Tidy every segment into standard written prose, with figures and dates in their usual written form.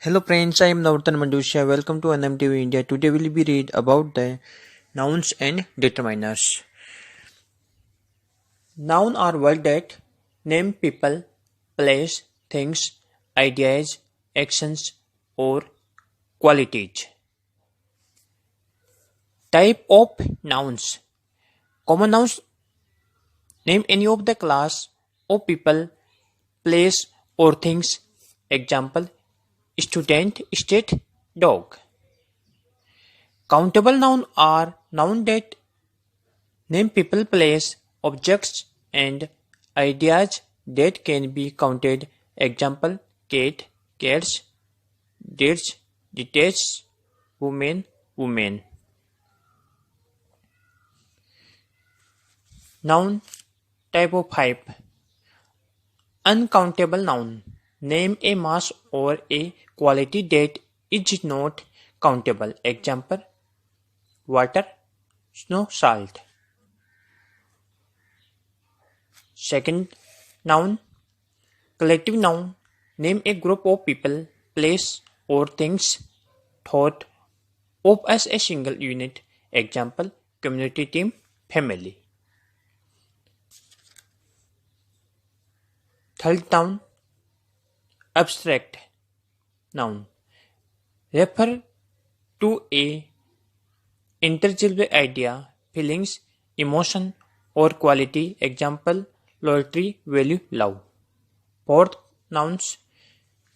Hello friends, I am Navratan Mandusha. Welcome to NMTV India. Today we will be read about the nouns and determiners. Noun are words that name people, place, things, ideas, actions, or qualities. Type of nouns. Common nouns name any of the class of people, place, or things. Example: student, state, dog. Countable nouns are nouns that name people, place, objects, and ideas that can be counted. Example: cat, cats, dates, detached, woman, women. Noun type of 5. Uncountable noun. Name a mass or a quality that is not countable. Example: water, snow, salt. Second noun, collective noun. Name a group of people, place, or things thought of as a single unit. Example: community, team, family. Third noun, abstract noun. Refer to a intangible idea, feelings, emotion, or quality. Example: loyalty, value, love. Fourth nouns,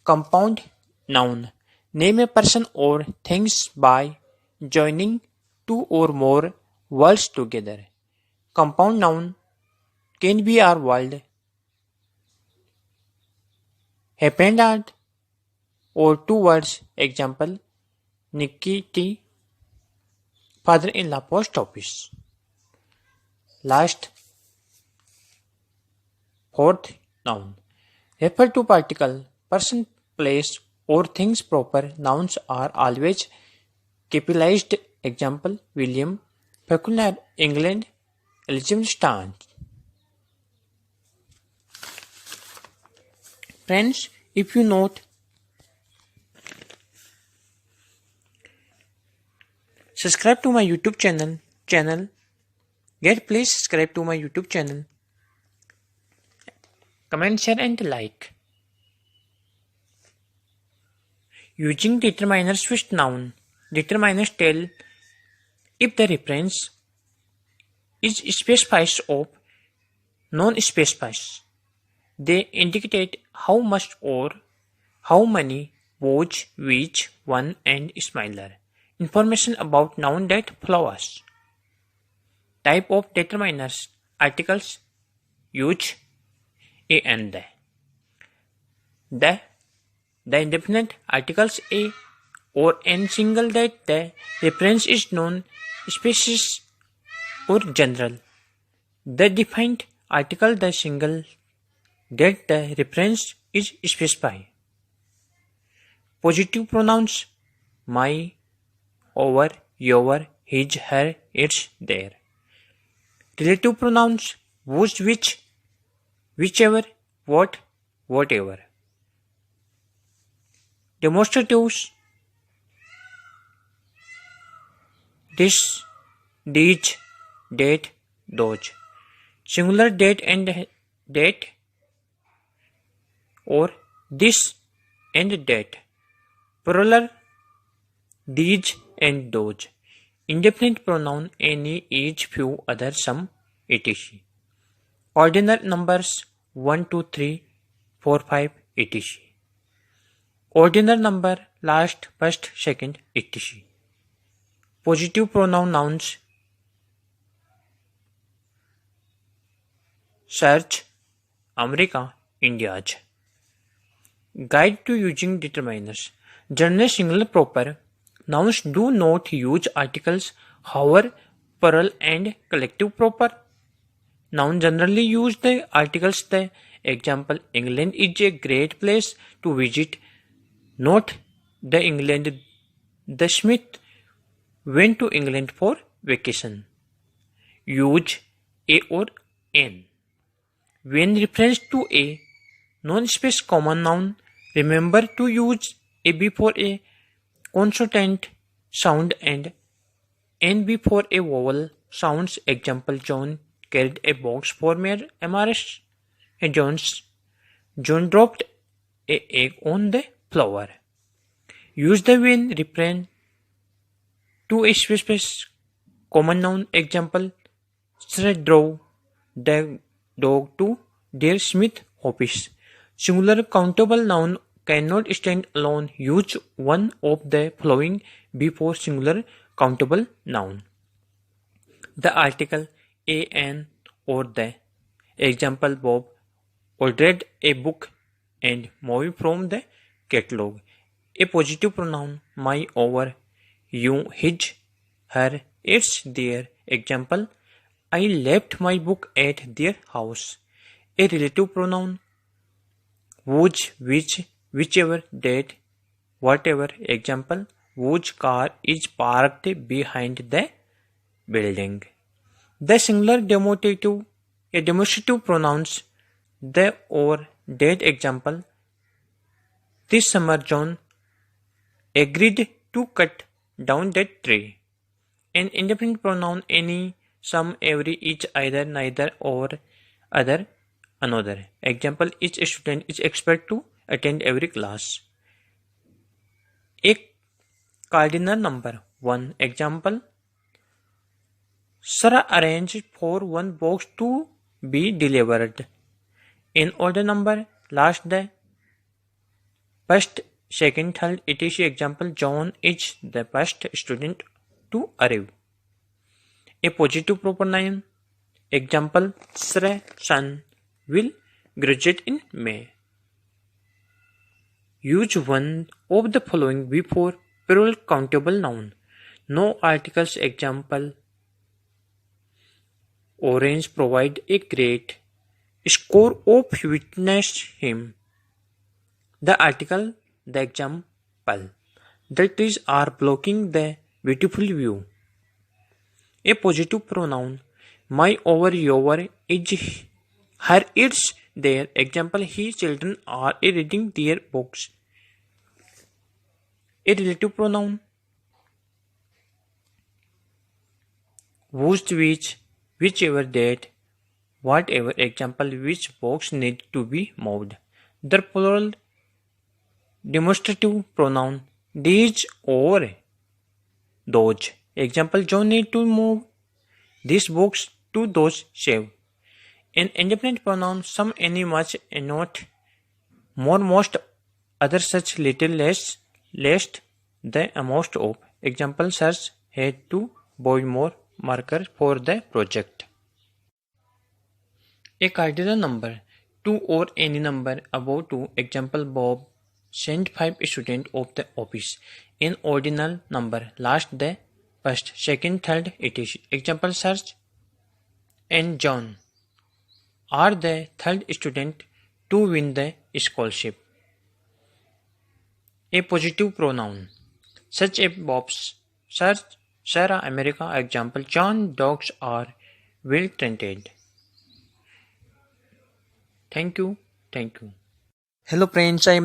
compound noun. Name a person or things by joining two or more words together. Compound noun can be our word, happened at, or two words. Example: Nikki, father-in-law, post office. Last, fourth noun. Refer to particle, person, place, or things. Proper nouns are always capitalized. Example: William, Peculiar, England, Elizabeth. Friends, if you note, subscribe to my YouTube channel. Please subscribe to my YouTube channel. Comment, share, and like. Using determiners with noun. Determiners tell if the reference is specified or non-specified. They indicate how much or how many, was, which, one, and smaller. Information about noun that follows. Type of determiners: articles, use, a and the. The indefinite articles a or n single that the reference is known, species, or general. The defined article the single that the reference is specified. Positive pronouns: my, our, your, his, her, its, their. Relative pronouns: whose, which, whichever, what, whatever. Demonstratives: this, these, that, those. Singular: that and that, or this and that. Plural: these and those. Indefinite pronoun: any, each, few, other, some, etc. Ordinal numbers: 1, 2, 3, 4, 5, etc. Ordinal number: last, first, second, etc. Positive pronoun nouns: search, America, India's. Guide to using determiners. General singular proper nouns do not use articles, however, plural and collective proper noun generally use the articles. The example: England is a great place to visit. Not the England. The Smith went to England for vacation. Use a or an. When reference to a non-space common noun, remember to use A before a consonant sound and N before a vowel sounds. Example: John carried a box for Mayor Amaris Jones. John dropped a egg on the floor. Use the when refrain to a specific common noun. Example: Sir drove the dog to their Smith office. Singular countable noun cannot stand alone. Use one of the following before singular countable noun. The article a, an, or the. Example: Bob ordered a book and movie from the catalog. A positive pronoun: my, over, you, his, her, its, their. Example: I left my book at their house. A relative pronoun: whose, which, whichever, that, whatever. Example: whose car is parked behind the building. The singular demonstrative pronouns: the, or, that. Example: this summer John agreed to cut down that tree. An indefinite pronoun: any, some, every, each, either, neither, or, other, another. Example: each student is expected to attend every class. A cardinal number: 1. Example: Sarah arranged for one box to be delivered. In order number: last, the, first, second, third, etc. Example: John is the first student to arrive. A positive proper noun. Example: Sarah's son will graduate in May. Use one of the following before plural countable noun. No articles. Example: Orange provide a great score of witnessed him. The article, the example. The trees are blocking the beautiful view. A positive pronoun: my, over, your, is, her, its, their. Example: his children are reading their books. A relative pronoun: whose, which, whichever, that, whatever. Example: which box need to be moved. The plural demonstrative pronoun: these or those. Example: John need to move this box to those shelves. An indefinite pronoun: some, any, much, not, more, most, other, such, little, less, least, the, most of. Example: Search had to buy more markers for the project. A cardinal number: 2 or any number above 2. Example: Bob sent 5 students of the office. An ordinal number: last, the, first, second, third, etc. Example: Search and John are the third student to win the scholarship. A positive pronoun: such as Bob's, Search, Sarah, America. Example: John dogs are well trained. Thank you. Hello friends, I am